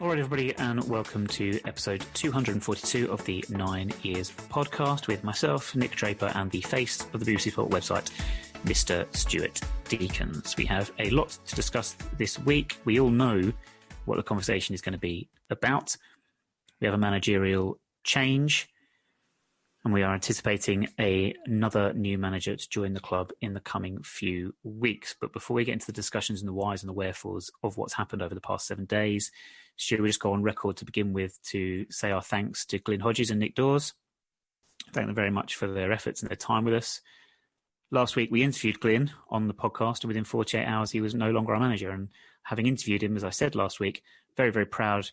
All right, everybody, and welcome to episode 242 of the 9 Years podcast with myself, Nick Draper, and the face of the BBC Sport website, Mr. Stuart Deakins. We have a lot to discuss this week. We all know what the conversation is going to be about. We have a managerial change, and we are anticipating another new manager to join the club in the coming few weeks. But before we get into the discussions and the whys and the wherefores of what's happened over the past 7 days, should we just go on record to begin with to say our thanks to Glyn, Hodges and Nick Daws. Thank them very much for their efforts and their time with us. Last week, we interviewed Glyn on the podcast, and within 48 hours, he was no longer our manager. And having interviewed him, as I said last week, very, very proud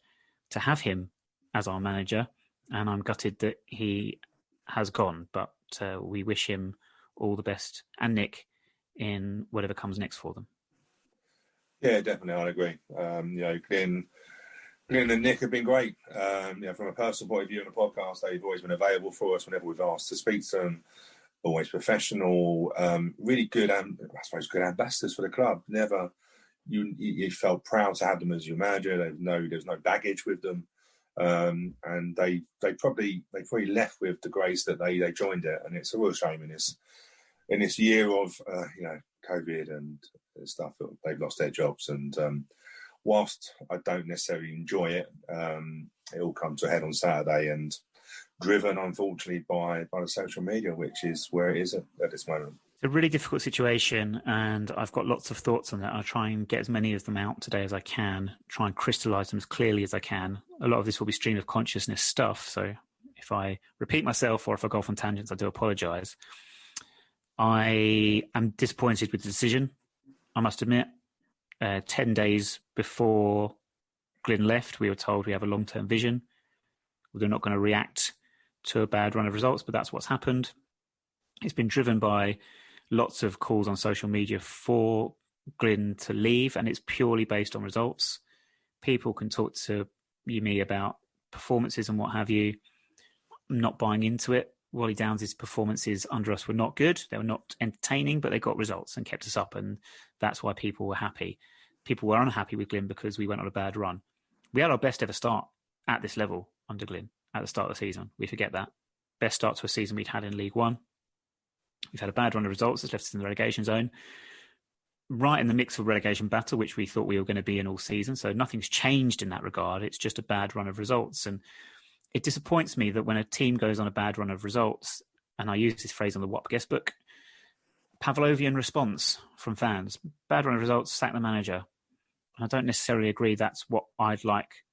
to have him as our manager. And I'm gutted that he has gone, but we wish him all the best, and Nick, in whatever comes next for them. Yeah, definitely, I agree. Glyn and Nick have been great. From a personal point of view on the podcast, they've always been available for us whenever we've asked to speak to them. Always professional, really good, good ambassadors for the club. Never, you felt proud to have them as your manager. There's no baggage with them, and they probably left with the grace that they joined it, and it's a real shame in this year of COVID and stuff that they've lost their jobs. And whilst I don't necessarily enjoy it, it all comes to a head on Saturday, and driven, unfortunately, by the social media, which is where it is at this moment. It's a really difficult situation, and I've got lots of thoughts on that. I'll try and get as many of them out today as I can, try and crystallise them as clearly as I can. A lot of this will be stream of consciousness stuff, so if I repeat myself or if I go off on tangents, I do apologise. I am disappointed with the decision, I must admit. 10 days before Glyn left, we were told we have a long-term vision. We're not going to react to a bad run of results, but that's what's happened. It's been driven by lots of calls on social media for Glyn to leave, and it's purely based on results. People can talk to me about performances and what have you. I'm not buying into it. Wally Downs' performances under us were not good. They were not entertaining, but they got results and kept us up, and that's why people were happy. People were unhappy with Glyn because we went on a bad run. We had our best ever start at this level under Glyn at the start of the season. We forget that. Best start to a season we'd had in League One. We've had a bad run of results that's left us in the relegation zone. Right in the mix of relegation battle, which we thought we were going to be in all season. So nothing's changed in that regard. It's just a bad run of results. And it disappoints me that when a team goes on a bad run of results, and I use this phrase on the WAP guest book, Pavlovian response from fans. Bad run of results, sack the manager. And I don't necessarily agree that's what I'd like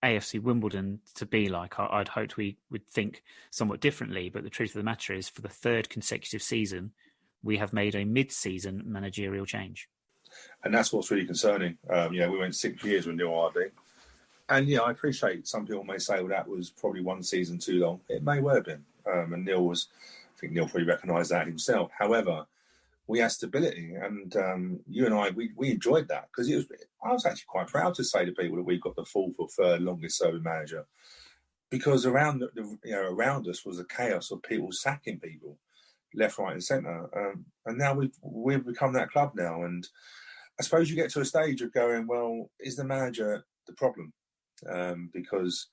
AFC Wimbledon to be like. I'd hoped we would think somewhat differently, but the truth of the matter is, for the third consecutive season, we have made a mid-season managerial change. And that's what's really concerning. We went 6 years with Neil Ardley. And I appreciate some people may say, well, that was probably one season too long. It may well have been. And I think Neil probably recognised that himself. However, we had stability, and you and I, we enjoyed that, because I was actually quite proud to say to people that we've got the fourth or third longest serving manager, because around around us was a chaos of people sacking people left, right, and centre, and now we've become that club now. And I suppose you get to a stage of going, well, is the manager the problem? Because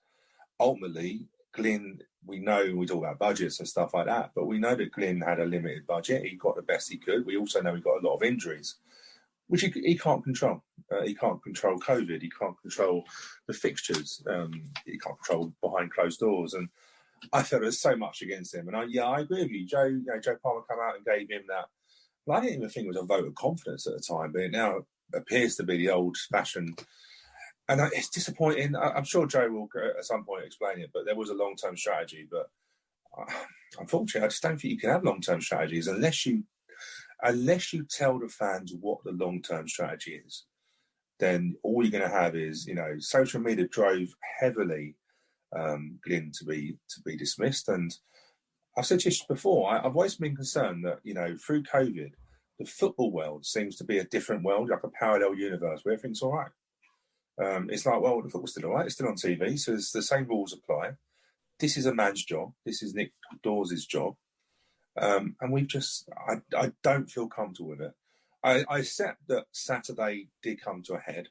ultimately, Glyn, we know we talk about budgets and stuff like that, but we know that Glyn had a limited budget. He got the best he could. We also know he got a lot of injuries, which he can't control. He can't control COVID. He can't control the fixtures. He can't control behind closed doors. And I felt there's so much against him. And I agree with you. Joe Palmer come out and gave him that. Well, I didn't even think it was a vote of confidence at the time, but it now appears to be the old-fashioned. And it's disappointing. I'm sure Joe will at some point explain it, but there was a long-term strategy. But unfortunately, I just don't think you can have long-term strategies unless you tell the fans what the long-term strategy is. Then all you're going to have is, social media drove heavily Glyn to be dismissed. And I've said this before, I've always been concerned that, through COVID, the football world seems to be a different world, like a parallel universe where everything's all right. It's like, well, the football's still all right. It's still on TV, so the same rules apply. This is a man's job. This is Nick Daws' job. And I don't feel comfortable with it. I accept that Saturday did come to a head.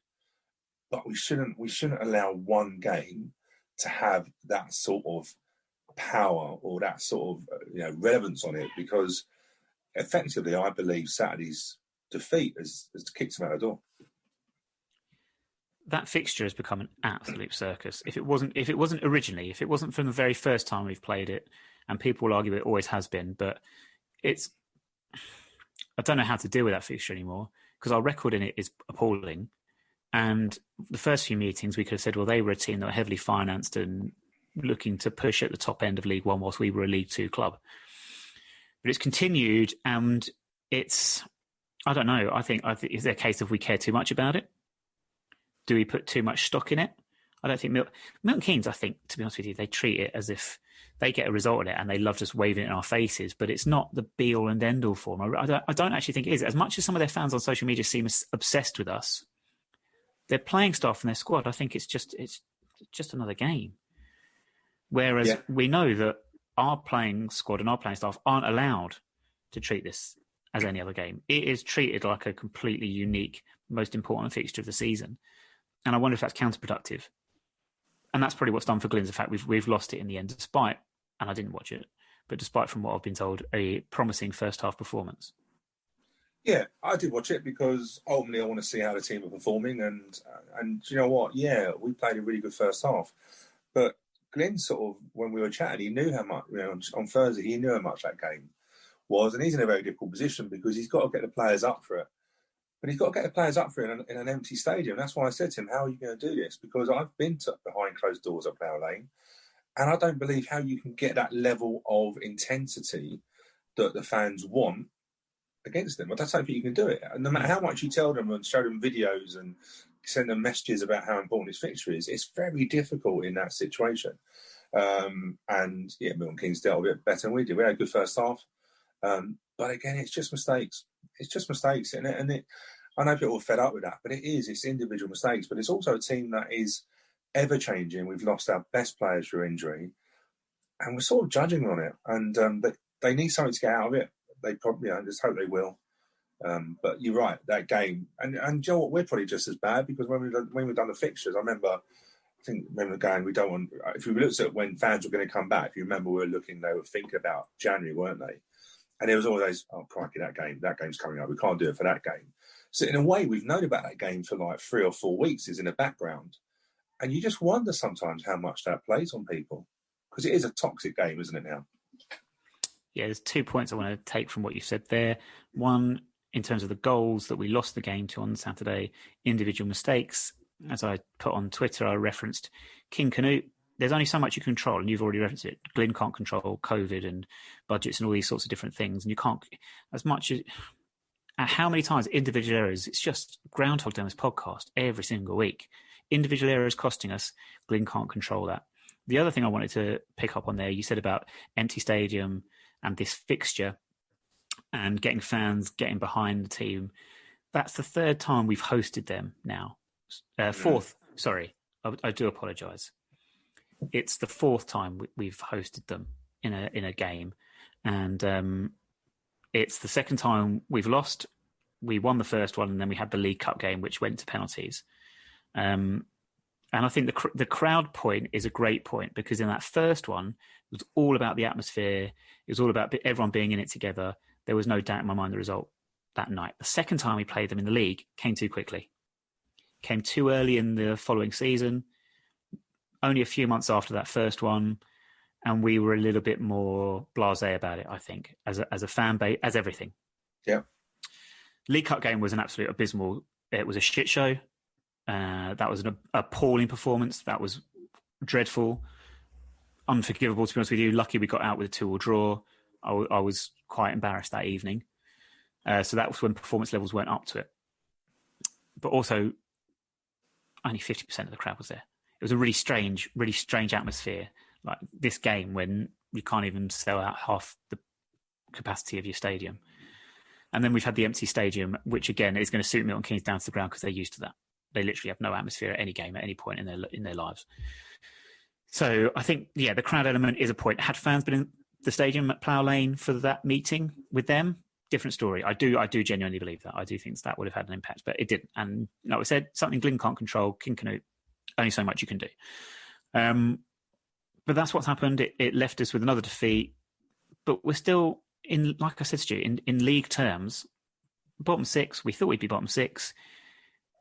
but we shouldn't allow one game to have that sort of power or that sort of relevance on it, because effectively, I believe Saturday's defeat has kicked him out the door. That fixture has become an absolute circus. If it wasn't originally, if it wasn't from the very first time we've played it, and people will argue it always has been, but I don't know how to deal with that fixture anymore, because our record in it is appalling. And the first few meetings, we could have said, well, they were a team that were heavily financed and looking to push at the top end of League One whilst we were a League Two club. But it's continued, and I don't know. I think is there a case of we care too much about it? Do we put too much stock in it? I don't think Milton Keynes, I think, to be honest with you, they treat it as if they get a result in it and they love just waving it in our faces, but it's not the be-all and end-all for them. I don't actually think it is. As much as some of their fans on social media seem obsessed with us, their playing staff and their squad, I think it's just another game. Whereas we know that our playing squad and our playing staff aren't allowed to treat this as any other game. It is treated like a completely unique, most important fixture of the season. And I wonder if that's counterproductive. And that's probably what's done for Glyn. The fact we've lost it in the end, despite, and I didn't watch it, but despite, from what I've been told, a promising first half performance. Yeah, I did watch it because ultimately I want to see how the team are performing. And you know what? Yeah, we played a really good first half. But Glyn sort of, when we were chatting, he knew how much, on Thursday, he knew how much that game was. And he's in a very difficult position because he's got to get the players up for it. But he's got to get the players up for it in an empty stadium. That's why I said to him, how are you going to do this? Because I've been behind closed doors at Plough Lane, and I don't believe how you can get that level of intensity that the fans want against them. I don't think you can do it. And no matter how much you tell them and show them videos and send them messages about how important this fixture is, it's very difficult in that situation. And yeah, Milton Keynes dealt with it better than we did. We had a good first half. But again, it's just mistakes. It's just mistakes. And I know people are fed up with that, but it's individual mistakes. But it's also a team that is ever-changing. We've lost our best players through injury, and we're sort of judging on it. And they need something to get out of it. They probably, I just hope they will. But you're right, that game. And you know what, we're probably just as bad, because when we've done the fixtures, I remember going, we don't want, if we looked at when fans were going to come back, if you remember, they were thinking about January, weren't they? And there was always, oh, crikey, that game's coming up. We can't do it for that game. So in a way, we've known about that game for like 3 or 4 weeks. It's in the background. And you just wonder sometimes how much that plays on people, because it is a toxic game, isn't it now? Yeah, there's 2 points I want to take from what you said there. One, in terms of the goals that we lost the game to on Saturday, individual mistakes. As I put on Twitter, I referenced King Canute. There's only so much you control, and you've already referenced it. Glyn can't control COVID and budgets and all these sorts of different things. And you can't, as much as, how many times individual errors, it's just Groundhog Day on this podcast every single week. Individual errors costing us, Glyn can't control that. The other thing I wanted to pick up on there, you said about empty stadium and this fixture and getting fans getting behind the team. That's the third time we've hosted them now. Fourth, sorry, I do apologise. It's the fourth time we've hosted them in a game, and it's the second time we've lost. We won the first one, and then we had the League Cup game, which went to penalties. And I think the crowd point is a great point, because in that first one, it was all about the atmosphere. It was all about everyone being in it together. There was no doubt in my mind the result that night. The second time we played them in the league came too quickly. Came too early in the following season, only a few months after that first one, and we were a little bit more blasé about it, I think, as a fan base, as everything. Yeah. League Cup game was an absolute abysmal. It was a shit show. That was an appalling performance. That was dreadful, unforgivable, to be honest with you. Lucky we got out with a 2-2 draw. I was quite embarrassed that evening. So that was when performance levels weren't up to it. But also, only 50% of the crowd was there. It was a really strange atmosphere, like this game, when you can't even sell out half the capacity of your stadium. And then we've had the empty stadium, which again is going to suit Milton Keynes down to the ground, because they're used to that. They literally have no atmosphere at any game at any point in their lives. So I think, the crowd element is a point. Had fans been in the stadium at Plough Lane for that meeting with them, different story. I do genuinely believe that. I do think that would have had an impact, but it didn't. And like I said, something Glyn can't control, King Canute, only so much you can do. But that's what's happened. It left us with another defeat, but we're still in, like I said, Stu, in league terms, bottom six. We thought we'd be bottom six,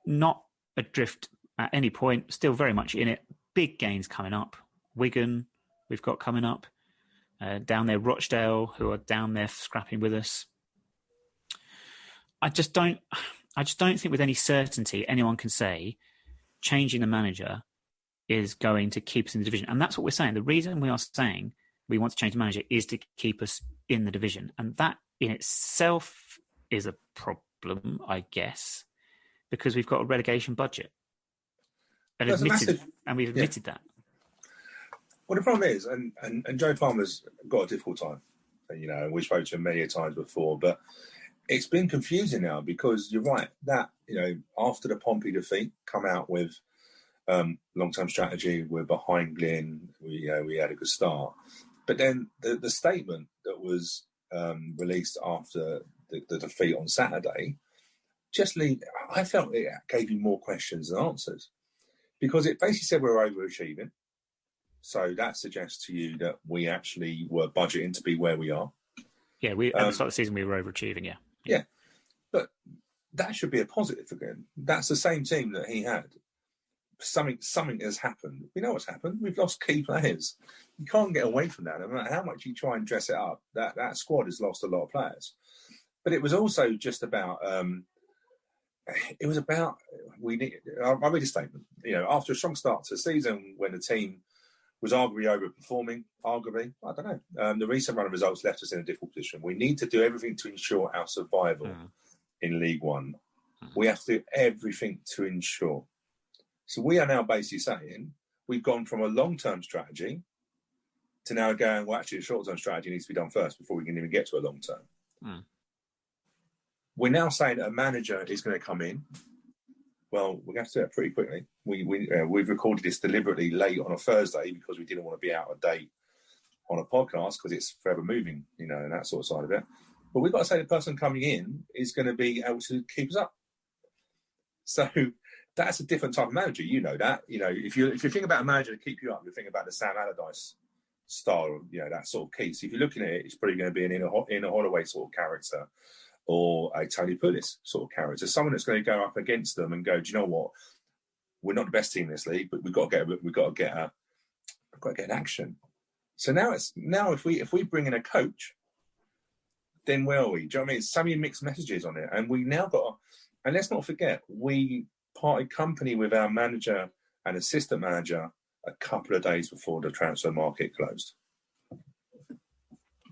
not adrift at any point, still very much in it. Big gains coming up. Wigan, we've got coming up. Down there, Rochdale, who are down there scrapping with us. I just don't think with any certainty anyone can say changing the manager is going to keep us in the division. And that's what we're saying. The reason we are saying we want to change the manager is to keep us in the division. And that in itself is a problem, I guess, because we've got a relegation budget. And we've admitted that. Well, the problem is, and Joe Palmer's got a difficult time. We spoke to him many times before, but it's been confusing now because you're right that, after the Pompey defeat, come out with long-term strategy, we're behind Glyn, we had a good start. But then the statement that was released after the defeat on Saturday, I felt it gave you more questions than answers because it basically said we're overachieving. So that suggests to you that we actually were budgeting to be where we are. Yeah, at the start of the season we were overachieving, yeah. Yeah, but that should be a positive again. That's the same team that he had. Something has happened. We know what's happened. We've lost key players. You can't get away from that. No matter how much you try and dress it up, that squad has lost a lot of players. But it was also just about. It was about I'll read a statement. After a strong start to the season, when the team was arguably overperforming, I don't know. The recent run of results left us in a difficult position. We need to do everything to ensure our survival in League One. We have to do everything to ensure. So we are now basically saying we've gone from a long-term strategy to now going, well, actually, a short-term strategy needs to be done first before we can even get to a long-term. We're now saying that a manager is going to come in. Well, we're going to have to do it pretty quickly. We've recorded this deliberately late on a Thursday because we didn't want to be out of date on a podcast because it's forever moving, and that sort of side of it. But we've got to say the person coming in is going to be able to keep us up. So that's a different type of manager. You know that. If you think about a manager to keep you up, you think about the Sam Allardyce style, that sort of key. So if you're looking at it, it's probably going to be an Inner Holloway sort of character, or a Tony Pulis sort of character, someone that's going to go up against them and go, do you know what? We're not the best team in this league, but we've got to get an action. So now if we bring in a coach, then where are we? Do you know what I mean? So many mixed messages on it, and we now got. And let's not forget, we parted company with our manager and assistant manager a couple of days before the transfer market closed.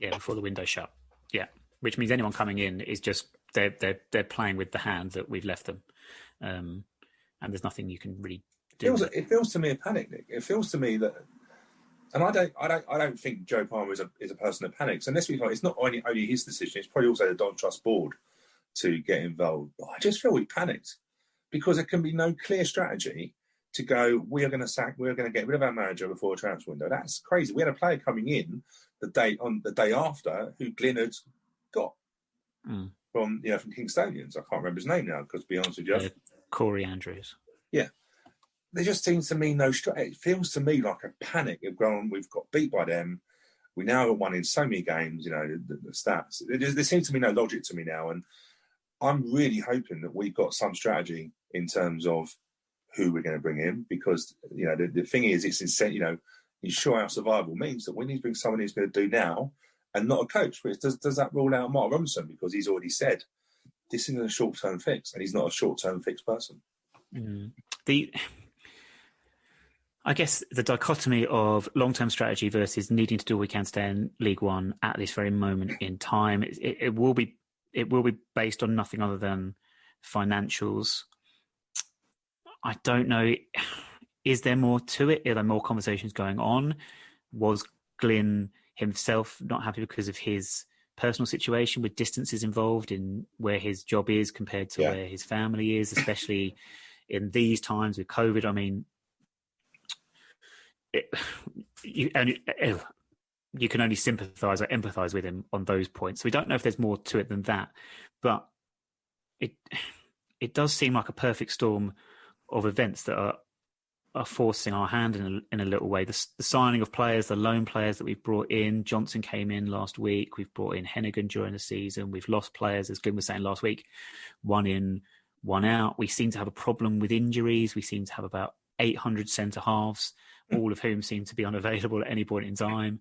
Yeah, before the window shut. Yeah. Which means anyone coming in is just they're playing with the hand that we've left them, and there's nothing you can really do. It feels to me a panic, Nick. It feels to me that, and I don't think Joe Palmer is a person that panics. And let's be clear, it's not only his decision; it's probably also the Don't Trust board to get involved. But I just feel we panicked because there can be no clear strategy to go. We're going to get rid of our manager before a transfer window. That's crazy. We had a player coming in the day after who Glyn had got from Kingstonians. I can't remember his name now because, to be honest with you, Corey Andrews. Yeah, there just seems to me no strategy. It feels to me like a panic of going. We've got beat by them. We now have won in so many games. The stats. There seems to be no logic to me now, and I'm really hoping that we've got some strategy in terms of who we're going to bring in because the thing is, it's ensure our survival means that we need to bring someone who's going to do now. And not a coach. Does that rule out Mark Robinson? Because he's already said this isn't a short-term fix, and he's not a short-term fix person. I guess the dichotomy of long-term strategy versus needing to do what we can to stay in League One at this very moment in time, it will be based on nothing other than financials. I don't know. Is there more to it? Are there more conversations going on? Was Glyn himself not happy because of his personal situation with distances involved in where his job is compared to where his family is, especially in these times with COVID? I mean, you can only sympathise or empathise with him on those points. So we don't know if there's more to it than that, but it does seem like a perfect storm of events that are forcing our hand in a little way. The signing of players, the loan players that we've brought in. Johnson came in last week. We've brought in Hennigan during the season. We've lost players, as Glyn was saying last week, one in, one out. We seem to have a problem with injuries. We seem to have about 800 centre halves, all of whom seem to be unavailable at any point in time.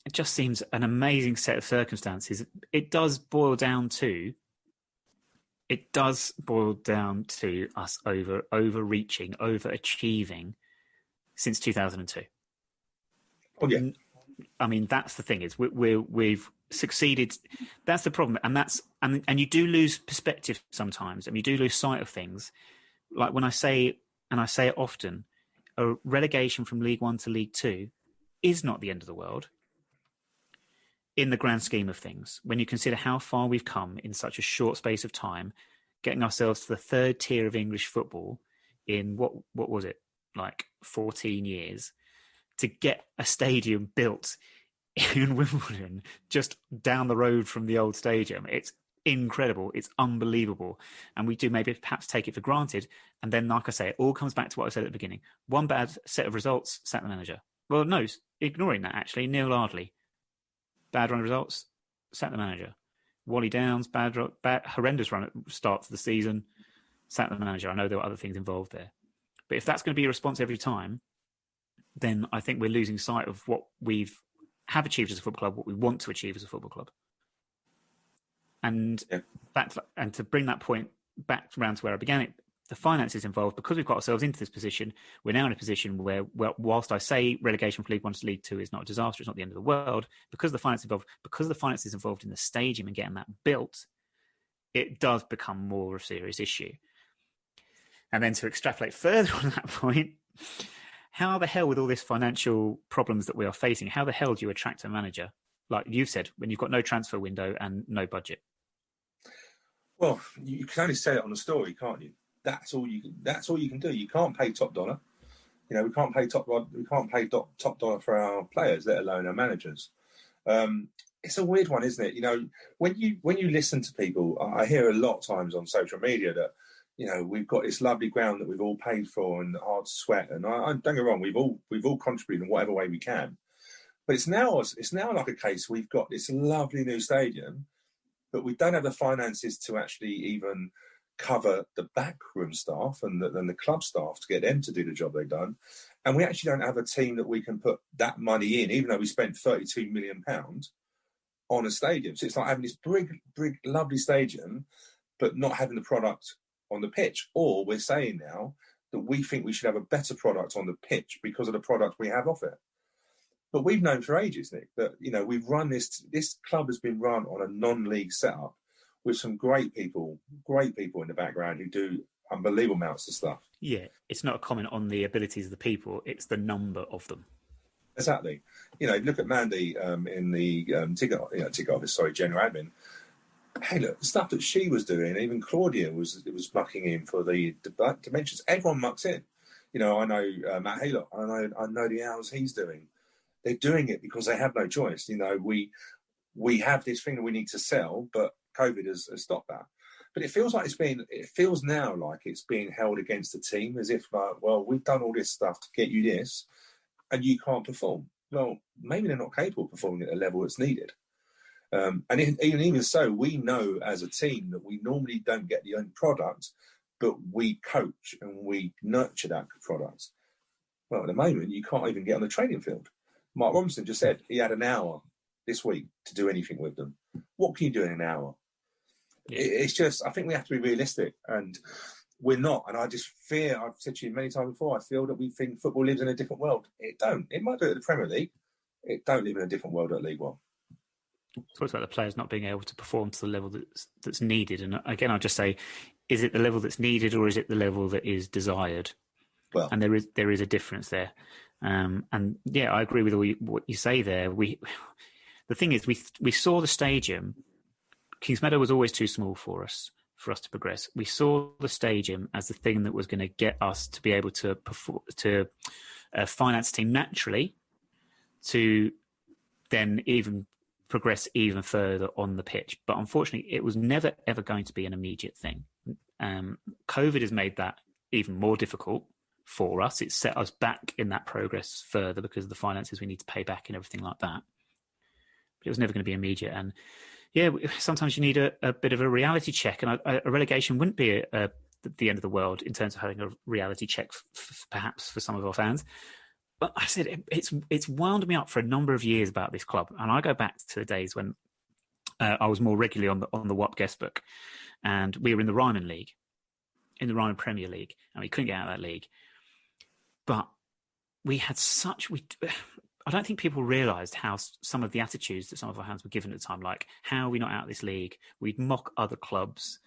It just seems an amazing set of circumstances. It does boil down to us overreaching, overachieving since 2002. Oh, yeah. I mean, that's the thing, is we've succeeded. That's the problem. And you do lose perspective sometimes, and you do lose sight of things. Like when I say, and I say it often, a relegation from League One to League Two is not the end of the world in the grand scheme of things. When you consider how far we've come in such a short space of time, getting ourselves to the third tier of English football in what was it, like 14 years, to get a stadium built in Wimbledon just down the road from the old stadium. It's incredible. It's unbelievable. And we do maybe perhaps take it for granted. And then, like I say, it all comes back to what I said at the beginning. One bad set of results, sack the manager. Well, no, ignoring that, actually. Neil Ardley. Bad run of results, sack the manager. Wally Downs, horrendous run at start to the season, sack the manager. I know there were other things involved there. But if that's going to be a response every time, then I think we're losing sight of what have achieved as a football club, what we want to achieve as a football club. And and to bring that point back around to where I began it, the finances involved, because we've got ourselves into this position, we're now in a position where, well, whilst I say relegation from League One to League Two is not a disaster, it's not the end of the world, because the finances involved in the stadium and getting that built, it does become more of a serious issue. And then to extrapolate further on that point, how the hell, with all this financial problems that we are facing, how the hell do you attract a manager, like you've said, when you've got no transfer window and no budget? Well, you can only sell it on a story, can't you? That's all you can do. You can't pay top dollar. You know, we can't pay top dollar for our players, let alone our managers. It's a weird one, isn't it? You know, when you listen to people, I hear a lot of times on social media that, you know, we've got this lovely ground that we've all paid for and hard sweat. And I don't get me wrong, we've all contributed in whatever way we can. But it's now like a case, we've got this lovely new stadium, but we don't have the finances to actually even cover the backroom staff and the club staff to get them to do the job they've done. And we actually don't have a team that we can put that money in, even though we spent £32 million on a stadium. So it's like having this big, lovely stadium, but not having the product on the pitch. Or we're saying now that we think we should have a better product on the pitch because of the product we have off it. But we've known for ages, Nick, that, you know, we've run this club has been run on a non-league setup with some great people in the background who do unbelievable amounts of stuff. Yeah, it's not a comment on the abilities of the people, it's the number of them. Exactly. You know, look at Mandy in the ticket office, general admin. Hey, look, the stuff that she was doing, even Claudia was mucking in for the dimensions. Everyone mucks in. You know, I know Matt Haylock, I know the hours he's doing. They're doing it because they have no choice. You know, we have this thing that we need to sell, but COVID has stopped that. But it feels now like it's being held against the team, as if, like, well, we've done all this stuff to get you this, and you can't perform. Well, maybe they're not capable of performing at a level that's needed. And even so, we know as a team that we normally don't get the end product, but we coach and we nurture that product. Well, at the moment, you can't even get on the training field. Mark Robinson just said he had an hour this week to do anything with them. What can you do in an hour? Yeah. It's just, I think we have to be realistic, and we're not. And I just fear, I've said to you many times before, I feel that we think football lives in a different world. It don't. It might do it at the Premier League. It don't live in a different world at League One. Talks about the players not being able to perform to the level that's needed. And again, I'll just say, is it the level that's needed or is it the level that is desired? Well, and there is a difference there. And yeah, I agree with what you say there. The thing is, we saw the stadium. Kingsmeadow was always too small for us to progress. We saw the stadium as the thing that was going to get us to be able to perform, to finance a team naturally, to then even progress even further on the pitch. But unfortunately, it was never, ever going to be an immediate thing. COVID has made that even more difficult for us. It's set us back in that progress further because of the finances we need to pay back and everything like that. But it was never going to be immediate. And yeah, sometimes you need a bit of a reality check, and a relegation wouldn't be the end of the world in terms of having a reality check, perhaps for some of our fans. But I said it's wound me up for a number of years about this club, and I go back to the days when I was more regularly on the WAP guest book, and we were in the Ryman League, in the Ryman Premier League, and we couldn't get out of that league. But we had I don't think people realised how some of the attitudes that some of our fans were given at the time, like, how are we not out of this league? We'd mock other clubs,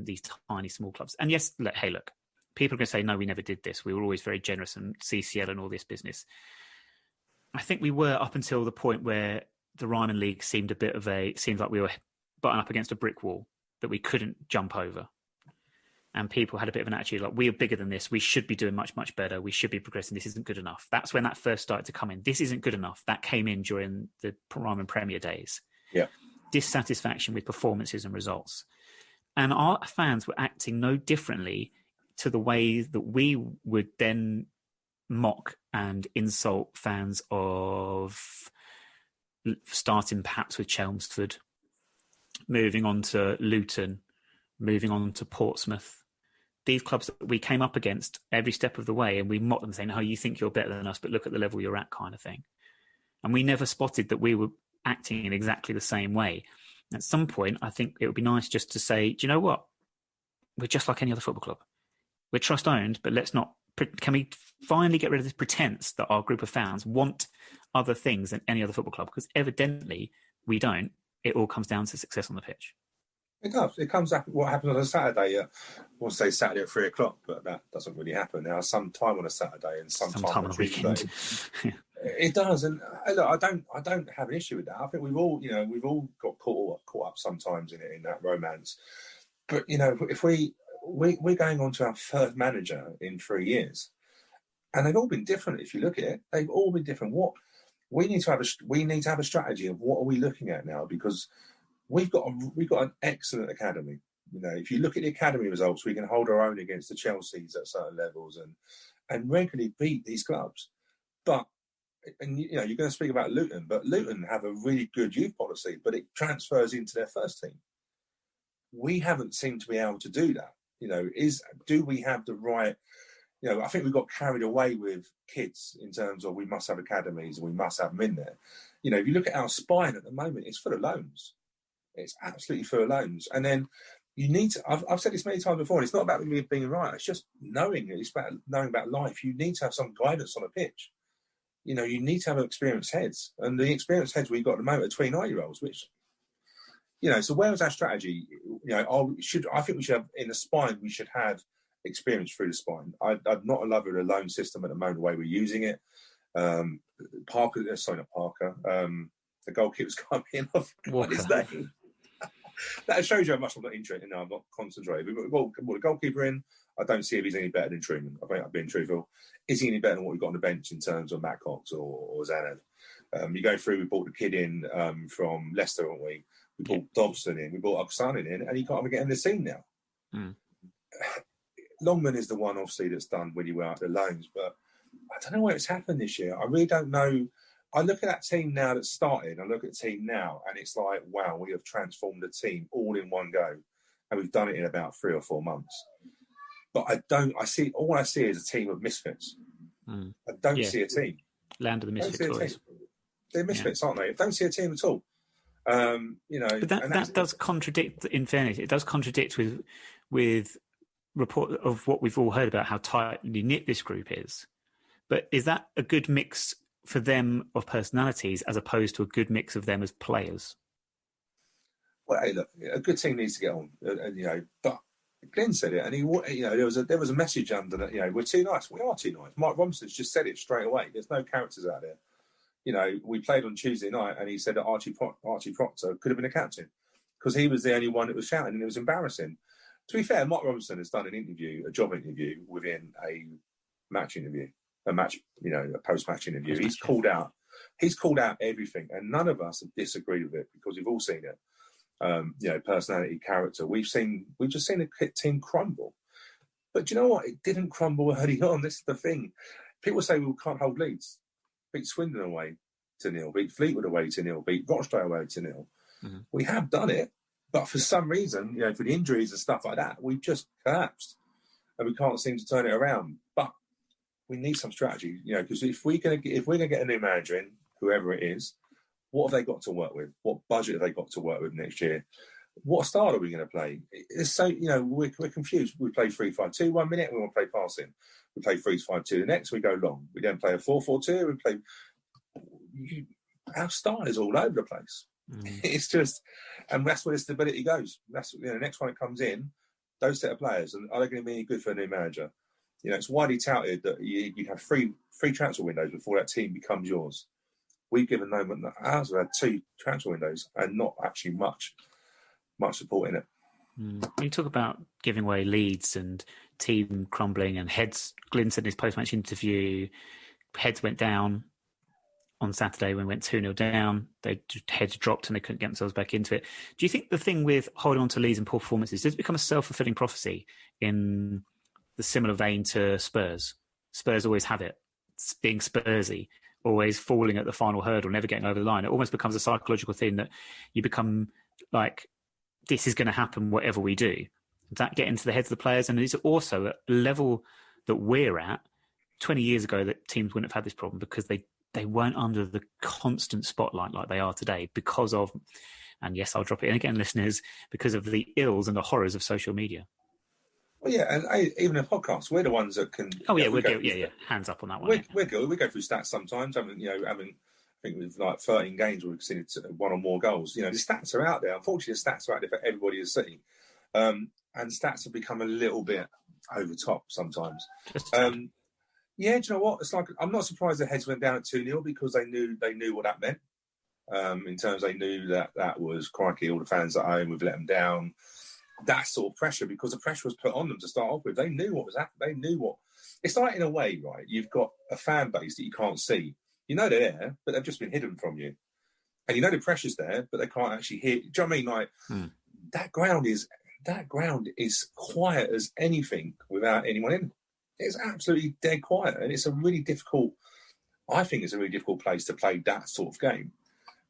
these tiny, small clubs. And yes, look, people are going to say, no, we never did this. We were always very generous and CCL and all this business. I think we were up until the point where the Ryman League seemed like we were butting up against a brick wall that we couldn't jump over. And people had a bit of an attitude like, we are bigger than this. We should be doing much, much better. We should be progressing. This isn't good enough. That's when that first started to come in. This isn't good enough. That came in during the Ryman Premier days. Yeah. Dissatisfaction with performances and results. And our fans were acting no differently to the way that we would then mock and insult fans of, starting perhaps with Chelmsford, moving on to Luton, moving on to Portsmouth. These clubs that we came up against every step of the way, and we mocked them saying, oh, you think you're better than us, but look at the level you're at, kind of thing. And we never spotted that we were acting in exactly the same way. At some point, I think it would be nice just to say, do you know what? We're just like any other football club. We're trust owned, but can we finally get rid of this pretense that our group of fans want other things than any other football club? Because evidently we don't. It all comes down to success on the pitch. It does. It comes up. What happens on a Saturday? I want to say Saturday at 3:00, but that doesn't really happen now. Some time on a Saturday and some time on a weekend. It does, and look, I don't have an issue with that. I think we've all got caught up sometimes in that romance. But if we're going on to our third manager in 3 years, and they've all been different. If you look at it, they've all been different. What we need to have a strategy of what are we looking at now, because we've got an excellent academy. If you look at the academy results, we can hold our own against the Chelseas at certain levels and regularly beat these clubs. But you're going to speak about Luton, but Luton have a really good youth policy, but it transfers into their first team. We haven't seemed to be able to do that. Do we have the right? I think we got carried away with kids in terms of we must have academies and we must have them in there. If you look at our spine at the moment, it's full of loans. It's absolutely full of loans. And then you need to, I've said this many times before, and it's not about me being right, it's just knowing it. It's about knowing about life. You need to have some guidance on a pitch. You need to have experienced heads. And the experienced heads we've got at the moment are 29-year-olds, which, so where was our strategy? I think we should have, in the spine, we should have experience through the spine. I'm not a lover of the loan system at the moment, the way we're using it. The goalkeeper's coming in. What his name? That shows you how much I'm not interested. I'm not concentrated. We've got the goalkeeper in. I don't see if he's any better than Truman. I think I've been truthful. Is he any better than what we've got on the bench in terms of Matt Cox or Zanad? You go through, we brought the kid in from Leicester, haven't we? We brought Dobson in. We brought Oksanen in, and he can't even get in the scene now. Mm. Longman is the one, obviously, that's done really well at the loans, but I don't know what's happened this year. I really don't know. I look at that team now that started, I look at the team now, and it's like, wow, we have transformed the team all in one go, and we've done it in about 3 or 4 months. But all I see is a team of misfits. Mm. I don't see a team. Land of the misfit toys. They're misfits, aren't they? I don't see a team at all. But that does contradict, in fairness, it does contradict with report of what we've all heard about how tightly knit this group is. But is that a good mix for them of personalities as opposed to a good mix of them as players? Well, hey, look, a good team needs to get on, but Glyn said it, and there was a message under that. We're too nice. We are too nice. Mike Robinson's just said it straight away. There's no characters out there. We played on Tuesday night, and he said that Archie Proctor could have been a captain because he was the only one that was shouting, and it was embarrassing. To be fair, Mike Robinson has done a job interview within a post-match interview. He's called out He's called out everything, and none of us have disagreed with it because we've all seen it. Personality, character. We've just seen a team crumble. But do you know what? It didn't crumble early on. This is the thing. People say we can't hold leads. Beat Swindon away to 0, beat Fleetwood away to 0, beat Rochdale away to 0. Mm-hmm. We have done it, but for some reason, for the injuries and stuff like that, we've just collapsed, and we can't seem to turn it around. But we need some strategy, because if we're going to get a new manager in, whoever it is, what have they got to work with? What budget have they got to work with next year? What style are we going to play? It's so, we're confused. We play 3-5-2 1 minute, we want to play passing. We play 3-5-2 the next, we go long. We then play a 4-4-2, we play... Our style is all over the place. It's just... And that's where the stability goes. That's the next one that comes in, those set of players, and are they going to be any good for a new manager? It's widely touted that you have three transfer windows before that team becomes yours. We've given them... Ours have had 2 transfer windows and not actually much support in it. When you talk about giving away leads and team crumbling and heads, Glyn said in his post-match interview, heads went down on Saturday when we went 2-0 down. Heads dropped and they couldn't get themselves back into it. Do you think the thing with holding on to leads and poor performances, does it become a self-fulfilling prophecy in the similar vein to Spurs? Spurs always have it, being Spursy, always falling at the final hurdle, never getting over the line. It almost becomes a psychological thing that you become like, this is going to happen whatever we do. Does that get into the heads of the players? And it's also at a level that we're at 20 years ago that teams wouldn't have had this problem because they weren't under the constant spotlight like they are today because of, and yes, I'll drop it in again, listeners, because of the ills and the horrors of social media. Well, yeah, and even in podcasts, we're the ones that can... Oh, yeah, we're good. Yeah, hands up on that one. We're good. We go through stats sometimes. I think with like 13 games, we've seen 1 or more goals. The stats are out there. Unfortunately, the stats are out there for everybody to see. And stats have become a little bit over top sometimes. Yeah, do you know what? It's like, I'm not surprised the heads went down at 2-0 because they knew what that meant. In terms, they knew that was, crikey, all the fans at home, we've let them down. That sort of pressure, because the pressure was put on them to start off with. They knew what was happening. They knew what... It's like, in a way, right, you've got a fan base that you can't see. They're there, but they've just been hidden from you. And the pressure's there, but they can't actually hear... Do you know what I mean? Like, that ground is quiet as anything without anyone in. It's absolutely dead quiet. And it's a really difficult... I think it's a really difficult place to play that sort of game.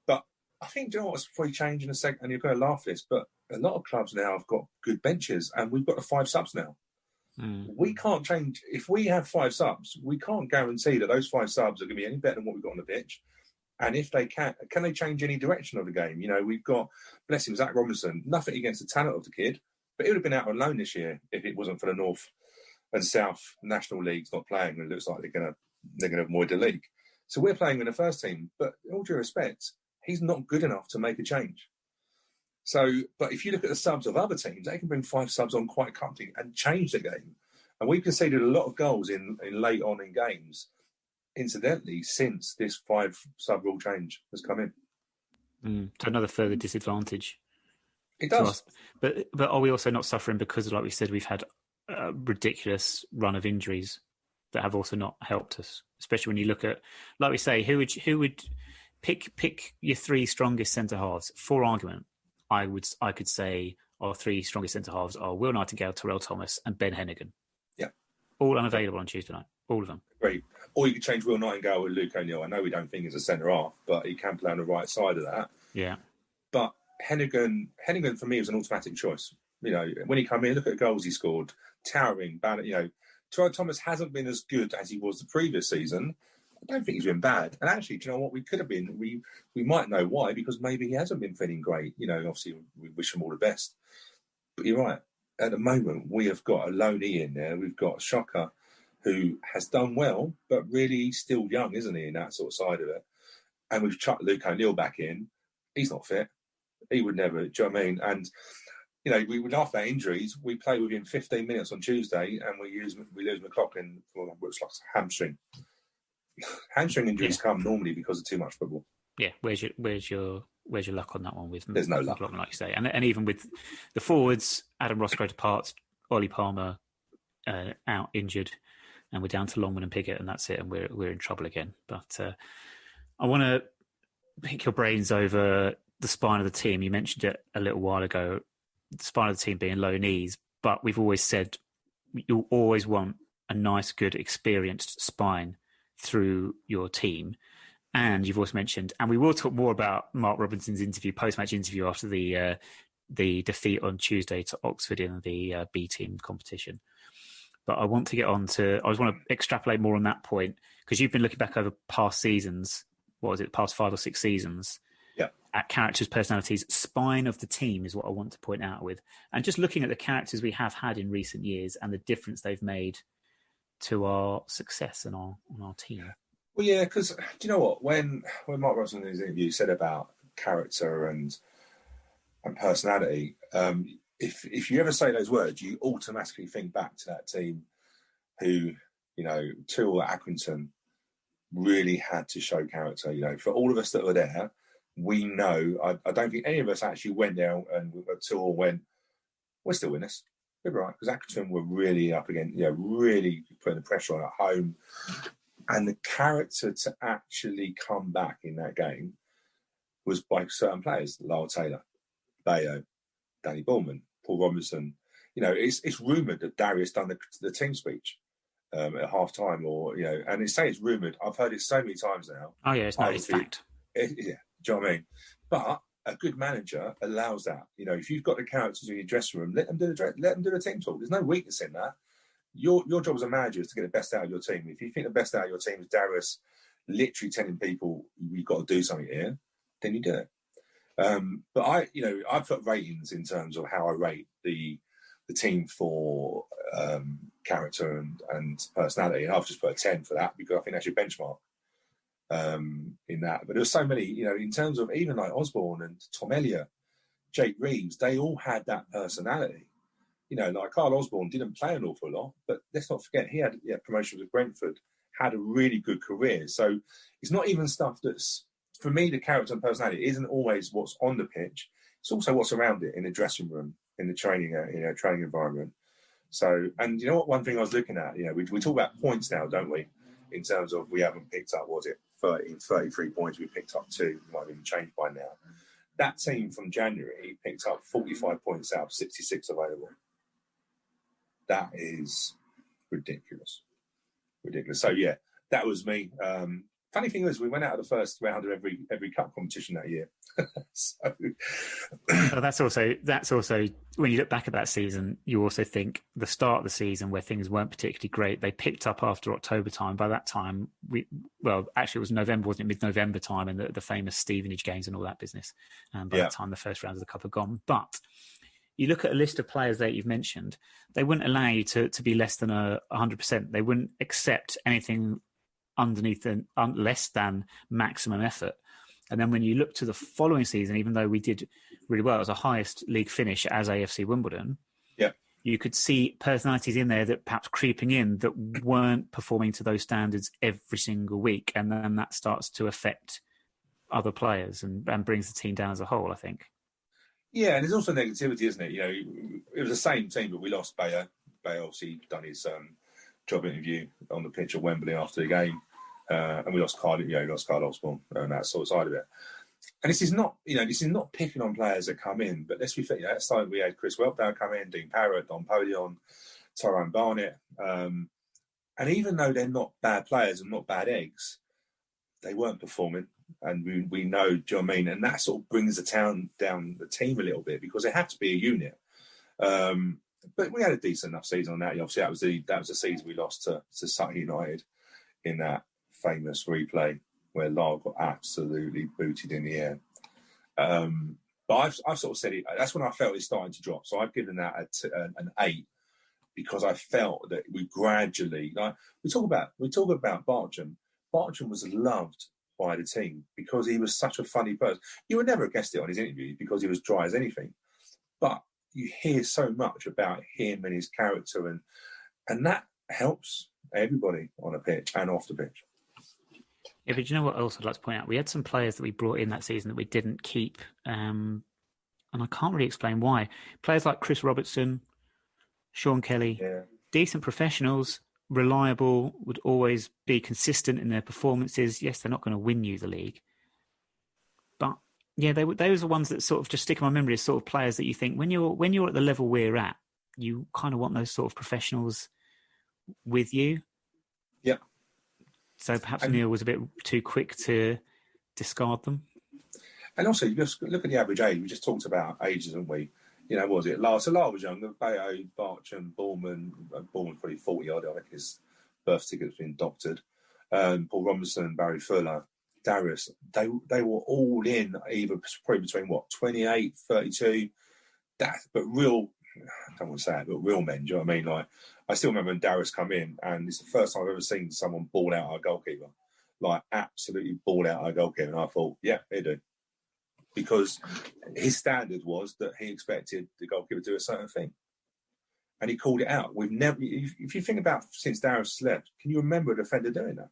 But I think, do you know what's probably changed in a second? And you're going to laugh at this, but a lot of clubs now have got good benches, and we've got the 5 subs now. We can't change. If we have 5 subs, we can't guarantee that those 5 subs are going to be any better than what we've got on the pitch. And if they can they change any direction of the game? We've got, bless him, Zach Robinson. Nothing against the talent of the kid, but he would have been out on loan this year if it wasn't for the North and South National Leagues not playing. And it looks like they're going to avoid the league. So we're playing in the first team, but in all due respect, he's not good enough to make a change. So, but if you look at the subs of other teams, they can bring 5 subs on quite comfortably and change the game. And we've conceded a lot of goals in late on in games, incidentally, since this 5 sub rule change has come in. To another further disadvantage. It does. But are we also not suffering because, like we said, we've had a ridiculous run of injuries that have also not helped us, especially when you look at, like we say, who would pick your 3 strongest centre halves for argument. I could say our 3 strongest centre halves are Will Nightingale, Terrell Thomas, and Ben Hennigan. Yeah, all unavailable on Tuesday night. All of them. Great. Or you could change Will Nightingale with Luke O'Neill. I know we don't think he's a centre half, but he can play on the right side of that. Yeah. But Hennigan for me was an automatic choice. When he came in, look at the goals he scored, towering. Terrell Thomas hasn't been as good as he was the previous season. I don't think he's been bad. And actually, do you know what? We could have been. We might know why, because maybe he hasn't been feeling great. Obviously, we wish him all the best. But you're right. At the moment, we have got a loanee in there. We've got Shocker, who has done well, but really still young, isn't he, in that sort of side of it? And we've chucked Luke O'Neill back in. He's not fit. He would never. Do you know what I mean? And, we would laugh at injuries. We play within 15 minutes on Tuesday, and we lose McLaughlin for what's like a hamstring. Hamstring injuries come normally because of too much football. Yeah, where's your luck on that one? With there's no luck, like you say, and even with the forwards, Adam Roscoe departs, Ollie Palmer out injured, and we're down to Longman and Piggott, and that's it, and we're in trouble again. But I want to pick your brains over the spine of the team. You mentioned it a little while ago, the spine of the team being low knees, but we've always said you always want a nice, good, experienced spine through your team. And you've also mentioned, and we will talk more about Mark Robinson's interview, post-match interview after the defeat on Tuesday to Oxford in the B team competition. But I want to get on to, I just want to extrapolate more on that point, because you've been looking back over past seasons, what was it, past 5 or 6 seasons, at characters, personalities. Spine of the team is what I want to point out with. And just looking at the characters we have had in recent years and the difference they've made to our success and on our team. Well, yeah, because do you know what? When Mark Robinson in his interview said about character and personality, if you ever say those words, you automatically think back to that team who, you know, Toole at Accrington really had to show character. You know, for all of us that were there, we know, I don't think any of us actually went there and Toole went, we're still winners. We're right, because Accrington were really up against, you know, really putting the pressure on at home. And the character to actually come back in that game was by certain players, Lyle Taylor, Bayo, Danny Bullman, Paul Robinson. You know, it's rumoured that Darius done the team speech at half time, or, you know, and it's rumoured. I've heard it so many times now. Oh, yeah, it's fact. Yeah, do you know what I mean? But a good manager allows that. You know, if you've got the characters in your dressing room, let them do the team talk. There's no weakness in that. Your job as a manager is to get the best out of your team. If you think the best out of your team is Darius literally telling people you've got to do something here, then you do it. But I've put ratings in terms of how I rate the team for character and personality, and I've just put a 10 for that because I think that's your benchmark in that. But there were so many, you know, in terms of even like Osborne and Tom Elliott, Jake Reeves, they all had that personality. You know, like Carl Osborne didn't play an awful lot, but let's not forget he had promotion with Brentford, had a really good career. So it's not even stuff that's, for me, the character and personality isn't always what's on the pitch. It's also what's around it in the dressing room, in the training, training environment. So, and you know what? One thing I was looking at, you know, we talk about points now, don't we? In terms of we haven't picked up, 33 points, we picked up 2, it might have even changed by now. That team from January picked up 45 points out of 66 available. That is ridiculous. So yeah, that was me. Funny thing was, we went out of the first round of every cup competition that year. So that's also when you look back at that season, you also think the start of the season where things weren't particularly great. They picked up after October time. By that time, actually it was November, wasn't it? Mid-November time, and the famous Stevenage games and all that business. And by that time, the first rounds of the cup had gone, but. You look at a list of players that you've mentioned, they wouldn't allow you to be less than 100%. They wouldn't accept anything underneath less than maximum effort. And then when you look to the following season, even though we did really well, it was our highest league finish as AFC Wimbledon. Yeah, you could see personalities in there that perhaps creeping in that weren't performing to those standards every single week. And then that starts to affect other players and brings the team down as a whole, I think. Yeah, and there's also negativity, isn't it? You know, it was the same team, but we lost Bayo. Bayo obviously done his job interview on the pitch at Wembley after the game, and we lost Carl. You know, we lost Carl Osborne and that sort of side of it. And this is not picking on players that come in, but let's be fair. You know, at the start we had Chris Whelpdale come in, Dean Parrott, Don Polion, Tyrone Barnett, and even though they're not bad players and not bad eggs, they weren't performing. And we know, do you know what I mean? And that sort of brings the town down the team a little bit because they have to be a unit. But we had a decent enough season on that. Obviously, that was the season we lost to Sutton United in that famous replay where Lyle got absolutely booted in the air. But I've sort of said it. That's when I felt it starting to drop. So I've given that an 8 because I felt that we gradually. Like, we talk about Bartram. Bartram was loved by the team because he was such a funny person. You would never have guessed it on his interview because he was dry as anything. But you hear so much about him and his character, and that helps everybody on a pitch and off the pitch. Yeah, but you know what else I'd like to point out? We had some players that we brought in that season that we didn't keep, and I can't really explain why. Players like Chris Robertson, Sean Kelly, decent professionals, reliable, would always be consistent in their performances. Yes, they're not going to win you the league, but yeah, those are ones that sort of just stick in my memory as sort of players that you think when you're at the level we're at, you kind of want those sort of professionals with you. Yeah. So perhaps Neil was a bit too quick to discard them. And also, you just look at the average age. We just talked about ages, haven't we? You know, what was it? So Lar was younger. Bayo, Barcham, Borman probably 40 odd. I think his birth ticket's been doctored. Paul Robinson, Barry Fuller, Darius. They were all in either probably between 28, 32. But real, I don't want to say it, but real men. Do you know what I mean? Like, I still remember when Darius come in, and it's the first time I've ever seen someone ball out our goalkeeper, like absolutely ball out our goalkeeper. And I thought, yeah, they do. Because his standard was that he expected the goalkeeper to do a certain thing. And he called it out. We've never, if you think about since Darius left, can you remember a defender doing that?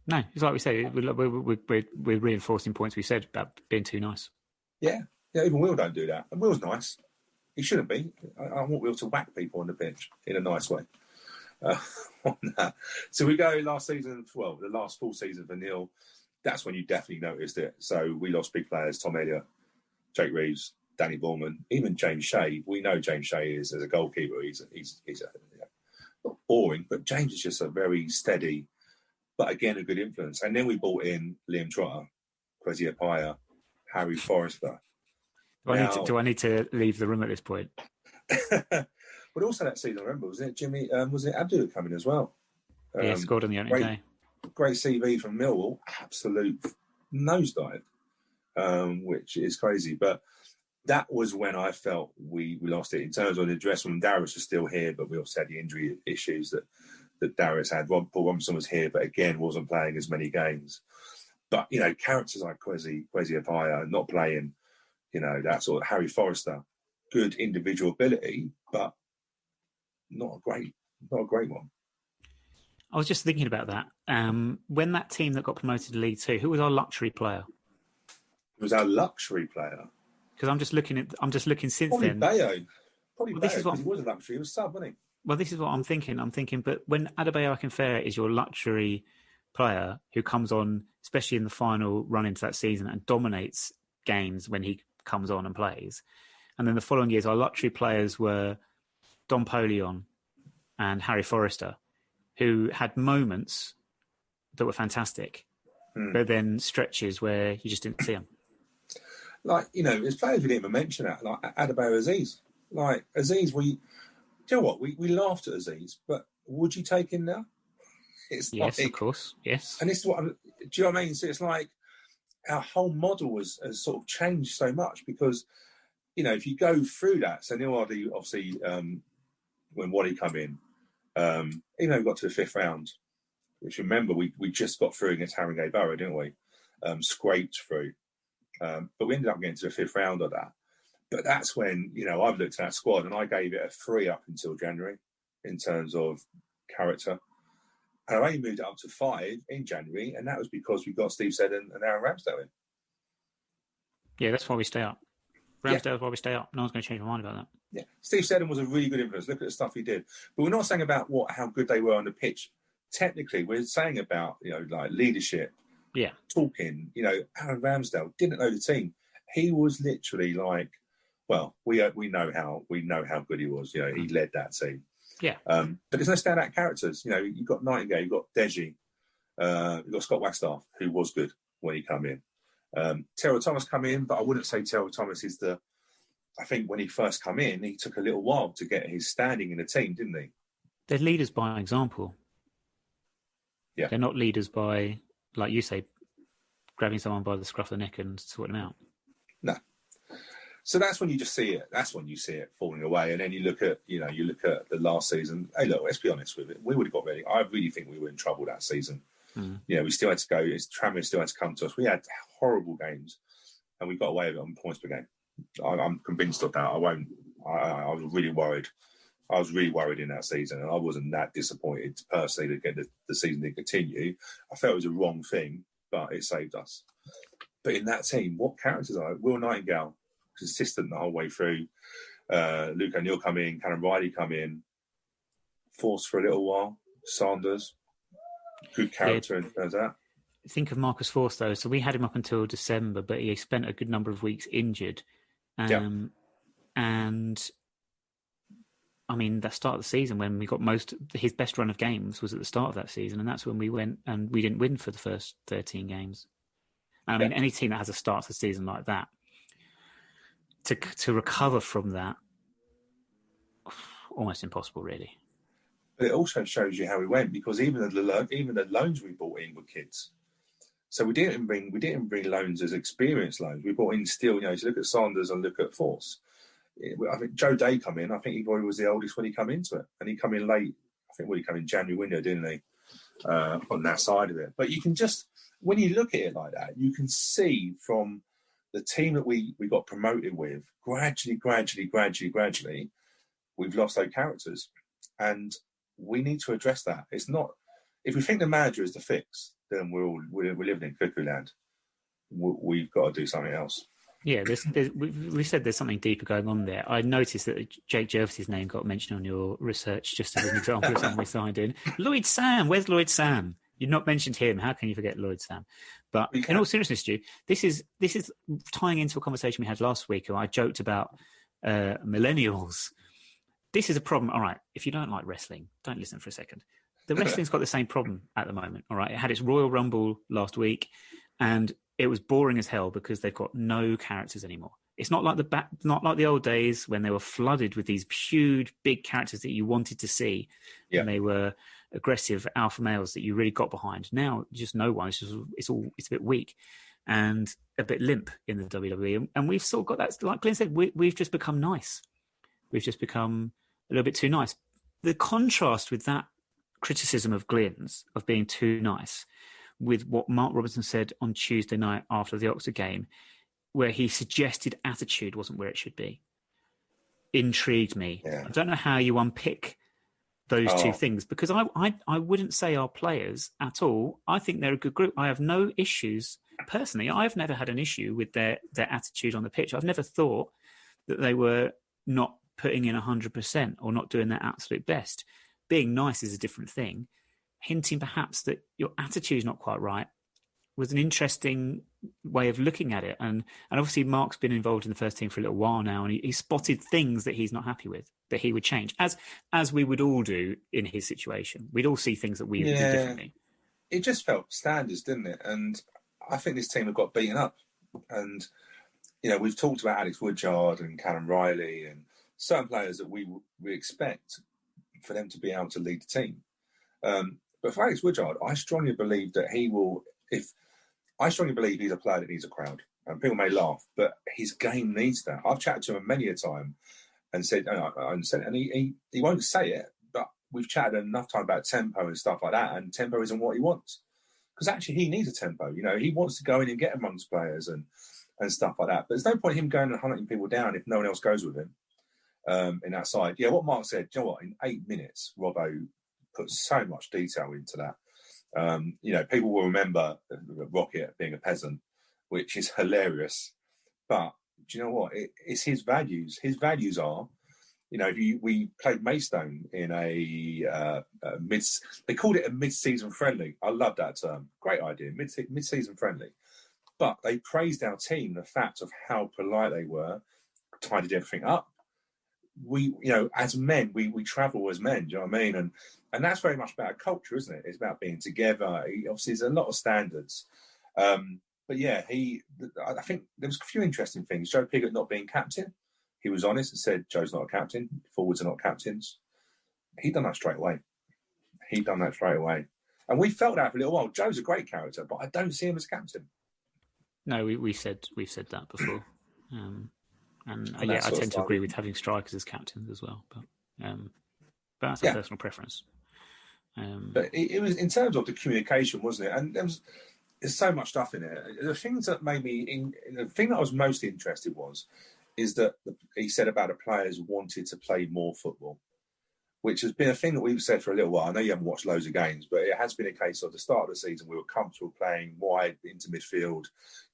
No, it's like we say, we're reinforcing points we said about being too nice. Yeah, even Will don't do that. And Will's nice. He shouldn't be. I want Will to whack people on the pitch in a nice way. On that. So we go last season, the last full season for Neil. That's when you definitely noticed it. So we lost big players: Tom Elliott, Jake Reeves, Danny Borman, even James Shea. We know James Shea is as a goalkeeper. He's not boring, but James is just a very steady, but again a good influence. And then we brought in Liam Trotter, Kwesi Appiah, Harry Forrester. Do I need to leave the room at this point? But also that season, I remember, was it Abdul coming as well? Yeah, scored on the opening day. Great CV from Millwall, absolute nosedive, which is crazy. But that was when I felt we lost it in terms of the dressing room. Darius was still here, but we also had the injury issues that Darius had. Paul Robinson was here, but again wasn't playing as many games. But you know, characters like Kwesi Appiah not playing, you know, that sort of Harry Forrester, good individual ability, but not a great one. I was just thinking about that. When that team that got promoted to League Two, who was our luxury player? It was our luxury player. Because I'm just looking since Probably then. Bayo. Probably Well, Bayo, because he was a luxury. He was sub, wasn't he? Well, this is what I'm thinking. But when Adebayo Akinfenwa is your luxury player who comes on, especially in the final run into that season, and dominates games when he comes on and plays, and then the following years, our luxury players were Don Polion and Harry Forrester, who had moments that were fantastic, but then stretches where you just didn't see them. Like, you know, there's players we didn't even mention that, like Adebayo Aziz. Like, Aziz, do you know what? We laughed at Aziz, but would you take him now? Yes, of course, yes. And this is do you know what I mean? So it's like our whole model has sort of changed so much because, you know, if you go through that, so Neil Hardy, obviously, when Waddy come in, even though we got to the fifth round, which remember, we just got through against Haringey Borough, didn't we? Scraped through. But we ended up getting to the fifth round of that. But that's when, you know, I've looked at that squad and I gave it a 3 up until January in terms of character. And I only moved it up to 5 in January, and that was because we got Steve Seddon and Aaron Ramsdale in. Yeah, that's why we stay up. Ramsdale's why we stay up. No one's going to change my mind about that. Yeah, Steve Seddon was a really good influence. Look at the stuff he did. But we're not saying about how good they were on the pitch. Technically, we're saying about, you know, like leadership, talking. You know, Aaron Ramsdale didn't know the team. He was literally like, well, we know how good he was. You know, he led that team. Yeah. But there's no standout characters. You know, you've got Nightingale, you've got Deji, you've got Scott Wagstaff, who was good when he come in. Terrell Thomas come in, but I wouldn't say Terrell Thomas is I think when he first come in, he took a little while to get his standing in the team, didn't he? They're leaders by example. Yeah. They're not leaders by, like you say, grabbing someone by the scruff of the neck and sorting them out. No. So that's when you just see it. That's when you see it falling away. And then you look at the last season. Hey, look, let's be honest with it. We would have got ready. I really think we were in trouble that season. You know, we still had to go. Tranmere still had to come to us. We had horrible games, and we got away with it on points per game. I'm convinced of that. I was really worried. I was really worried in that season, and I wasn't that disappointed personally to get the season to continue. I felt it was a wrong thing, but it saved us. But in that team, what characters are? Will Nightingale, consistent the whole way through. Luke O'Neill come in, Callum Riley come in, forced for a little while. Sanders, good character as that. Think of Marcus Force, though. So we had him up until December, but he spent a good number of weeks injured. And I mean, the start of the season when we got his best run of games was at the start of that season, and that's when we went and we didn't win for the first 13 games. And I mean, any team that has a start to the season like that, to recover from that, almost impossible, really. But it also shows you how we went, because even the loans we brought in were kids. So we didn't bring loans as experienced loans. We brought in still, so look at Sanders and look at Force. I think Joe Day come in. I think he probably was the oldest when he come into it, and he come in late. I think he come in January window, didn't he? On that side of it. But you can just, when you look at it like that, you can see from the team that we got promoted with, gradually, we've lost those characters, and we need to address that. It's not, if we think the manager is the fix, then we're living in cuckoo land. We've got to do something else. Yeah, we said there's something deeper going on there. I noticed that Jake Jervis's name got mentioned on your research, just as an example of something we signed in. Lloyd Sam, where's Lloyd Sam? You've not mentioned him. How can you forget Lloyd Sam? But in all seriousness, Stu, this is tying into a conversation we had last week, where I joked about millennials. This is a problem. All right, if you don't like wrestling, don't listen for a second. The wrestling's got the same problem at the moment. All right, it had its Royal Rumble last week, and it was boring as hell because they've got no characters anymore. It's not like the old days when they were flooded with these huge, big characters that you wanted to see, and they were aggressive alpha males that you really got behind. Now, just no one. It's a bit weak and a bit limp in the WWE, and we've sort of got that. Like Glyn said, we've just become nice. We've just become a little bit too nice. The contrast with that criticism of Glyn's of being too nice, with what Mark Robinson said on Tuesday night after the Oxford game, where he suggested attitude wasn't where it should be, intrigued me. Yeah. I don't know how you unpick those two things, because I wouldn't say our players at all. I think they're a good group. I have no issues. Personally, I've never had an issue with their attitude on the pitch. I've never thought that they were not putting in 100% or not doing their absolute best. Being nice is a different thing. Hinting perhaps that your attitude is not quite right was an interesting way of looking at it. And obviously Mark's been involved in the first team for a little while now, and he spotted things that he's not happy with, that he would change, as we would all do in his situation. We'd all see things that we would do differently. It just felt standards, didn't it? And I think this team have got beaten up. And, we've talked about Alex Woodyard and Callum Riley and certain players that we expect for them to be able to lead the team. But for Alex Woodyard, I strongly believe that he will, I strongly believe he's a player that needs a crowd. And people may laugh, but his game needs that. I've chatted to him many a time and said, and he won't say it, but we've chatted enough time about tempo and stuff like that, and tempo isn't what he wants. Because actually he needs a tempo. He wants to go in and get amongst players and stuff like that. But there's no point him going and hunting people down if no one else goes with him in that side. Yeah, what Mark said, in 8 minutes, Robbo put so much detail into that. People will remember Rocket being a peasant, which is hilarious. But do you know what? It's his values. His values are, we played Maidstone in a they called it a mid-season friendly. I love that term. Great idea, mid-season friendly. But they praised our team, the fact of how polite they were, tidied everything up. We, as men, we travel as men. Do you know what I mean? And that's very much about culture, isn't it? It's about being together. Obviously, there's a lot of standards. But yeah, I think there was a few interesting things. Joe Pigott not being captain. He was honest and said, Joe's not a captain. Forwards are not captains. He done that straight away. And we felt that for a little while. Joe's a great character, but I don't see him as captain. No, we've said that before. I tend to agree with having strikers as captains as well. But that's a personal preference. But it was in terms of the communication, wasn't it? And there's so much stuff in it. The things that made me, the thing that I was most interested is that he said about the players wanted to play more football, which has been a thing that we've said for a little while. I know you haven't watched loads of games, but it has been a case of the start of the season, we were comfortable playing wide into midfield,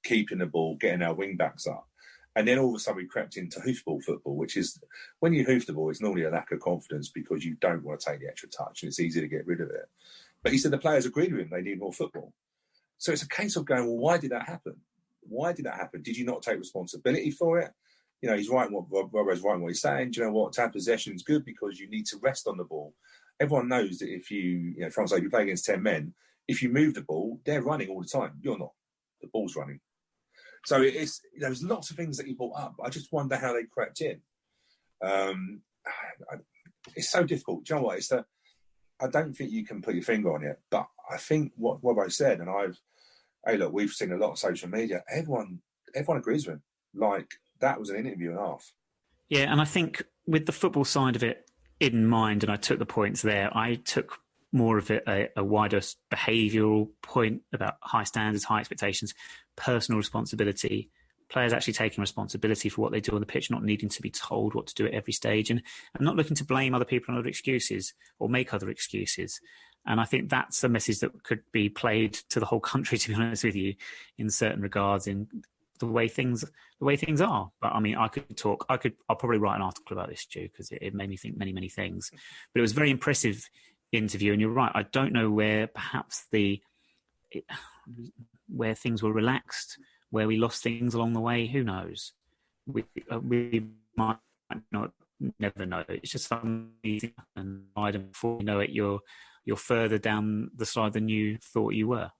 keeping the ball, getting our wing backs up. And then all of a sudden we crept into hoofball football, which is, when you hoof the ball, it's normally a lack of confidence because you don't want to take the extra touch and it's easy to get rid of it. But he said the players agreed with him, they need more football. So it's a case of going, well, why did that happen? Why did that happen? Did you not take responsibility for it? You know, he's right in what Robbo's right in what he's saying. Do you know what? To have possession is good because you need to rest on the ball. Everyone knows that if you know, for example, if you play against 10 men, if you move the ball, they're running all the time. You're not. The ball's running. So it's, you know, there's lots of things that he brought up. I just wonder how they crept in. It's so difficult. Do you know what? I don't think you can put your finger on it, but I think what Robbo said, and hey, look, we've seen a lot of social media. Everyone agrees with him. Like, that was an interview and a half. Yeah, and I think with the football side of it in mind, and I took the points there, I took more of it a wider behavioural point about high standards, high expectations, personal responsibility, players actually taking responsibility for what they do on the pitch, not needing to be told what to do at every stage, and not looking to blame other people on other excuses or make other excuses. And I think that's a message that could be played to the whole country, to be honest with you, in certain regards, in the way things are. But I mean, I'll probably write an article about this, Stu, because it made me think many things. But it was a very impressive interview, and you're right. I don't know where perhaps where things were relaxed, where we lost things along the way. Who knows? We might not never know. It's just something, and before you know it, you're further down the slide than you thought you were.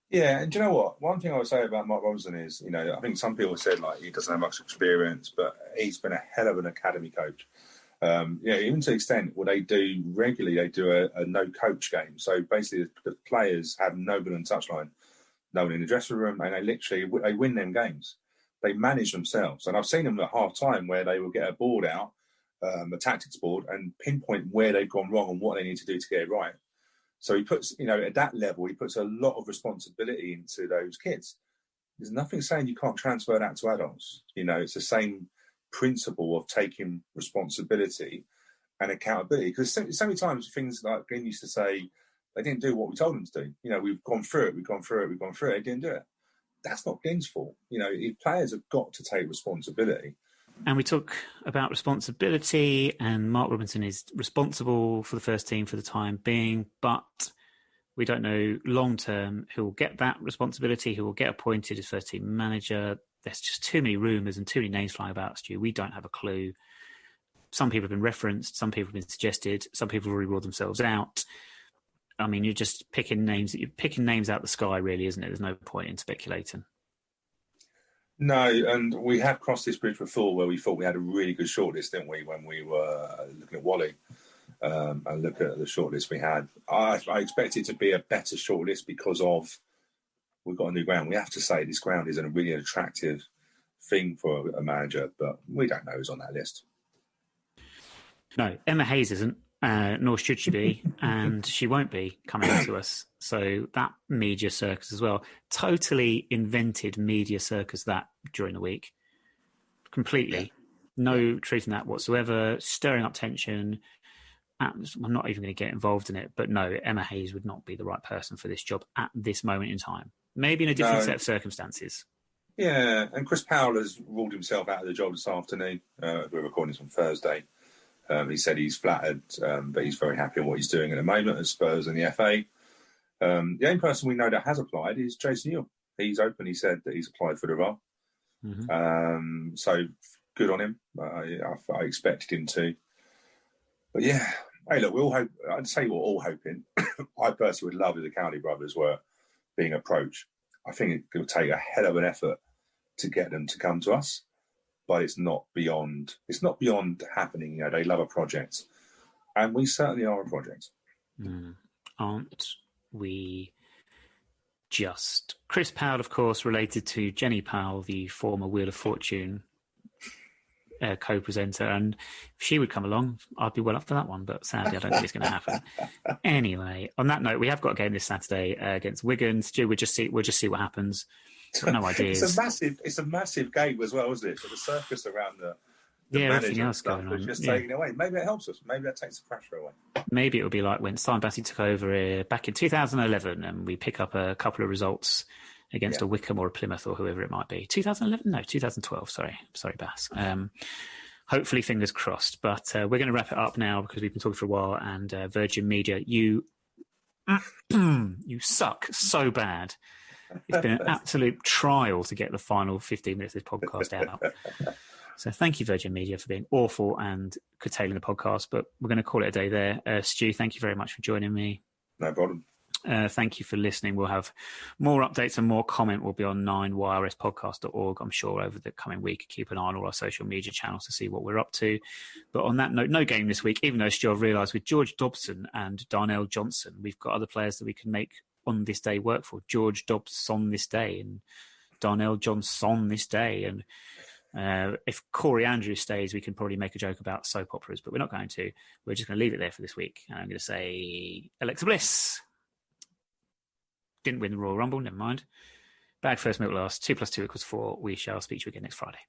Yeah, and do you know what? One thing I would say about Mark Robinson is, you know, I think some people said like he doesn't have much experience, but he's been a hell of an academy coach. Even to the extent what they do regularly, they do a no coach game. So basically, the players have no one on the touchline, no one in the dressing room, and they win them games. They manage themselves, and I've seen them at half time where they will get a board out, a tactics board, and pinpoint where they've gone wrong and what they need to do to get it right. So he puts, you know, at that level, he puts a lot of responsibility into those kids. There's nothing saying you can't transfer that to adults. You know, it's the same principle of taking responsibility and accountability. Because so many times things like Glyn used to say, they didn't do what we told them to do. You know, we've gone through it, they didn't do it. That's not Glyn's fault. You know, players have got to take responsibility. And we talk about responsibility, and Mark Robinson is responsible for the first team for the time being, but we don't know long-term who will get that responsibility, who will get appointed as first team manager. There's just too many rumours and too many names flying about, Stu. We don't have a clue. Some people have been referenced, some people have been suggested, some people have already ruled themselves out. I mean, you're just picking names out of the sky, really, isn't it? There's no point in speculating. No, and we have crossed this bridge before where we thought we had a really good shortlist, didn't we, when we were looking at Wally and look at the shortlist we had. I expect it to be a better shortlist because we've got a new ground. We have to say this ground isn't a really attractive thing for a manager, but we don't know who's on that list. No, Emma Hayes isn't, nor should she be, and she won't be coming to us. So that media circus as well, totally invented media circus that during the week, completely. No truth in that whatsoever, stirring up tension. I'm not even going to get involved in it, but no, Emma Hayes would not be the right person for this job at this moment in time. Maybe in a different set of circumstances. Yeah, and Chris Powell has ruled himself out of the job this afternoon. We're recording this on Thursday. He said he's flattered, but he's very happy with what he's doing at the moment at Spurs and the FA. The only person we know that has applied is Jason Ewell. He's openly said that he's applied for the role. Mm-hmm. So good on him. I expected him to. But yeah, hey, look, we all hope. I'd say we're all hoping. I personally would love if the County brothers were being approached. I think it would take a hell of an effort to get them to come to us. But it's not beyond happening. You know, they love a project, and we certainly are a project. Aren't we? Just Chris Powell, of course, related to Jenny Powell, the former Wheel of Fortune co-presenter, and if she would come along, I'd be well up for that one. But sadly, I don't think it's going to happen. Anyway, on that note, we have got a game this Saturday against Wigan. Stu, we'll just see what happens. Got no ideas. It's a massive game as well, isn't it? For the circus around the everything else stuff, going on. Just taking it away. Maybe it helps us. Maybe that takes the pressure away. Maybe it'll be like when Simon Bassey took over back in 2011, and we pick up a couple of results against a Wickham or a Plymouth or whoever it might be. 2011? No, 2012. Sorry, Bass. Hopefully, fingers crossed. But we're going to wrap it up now because we've been talking for a while. And Virgin Media, you suck so bad. It's been an absolute trial to get the final 15 minutes of this podcast out. So thank you, Virgin Media, for being awful and curtailing the podcast. But we're going to call it a day there. Stu, thank you very much for joining me. No problem. Thank you for listening. We'll have more updates and more comment will be on 9yrspodcast.org, I'm sure, over the coming week. Keep an eye on all our social media channels to see what we're up to. But on that note, no game this week, even though, Stu, I've realised with George Dobson and Darnell Johnson, we've got other players that we can make on this day work for. George Dobson this day and Darnell Johnson this day. And if Corey Andrews stays, we can probably make a joke about soap operas, but we're not going to. We're just going to leave it there for this week. And I'm going to say Alexa Bliss. Didn't win the Royal Rumble, never mind. Bag first, milk last. 2 + 2 = 4. We shall speak to you again next Friday.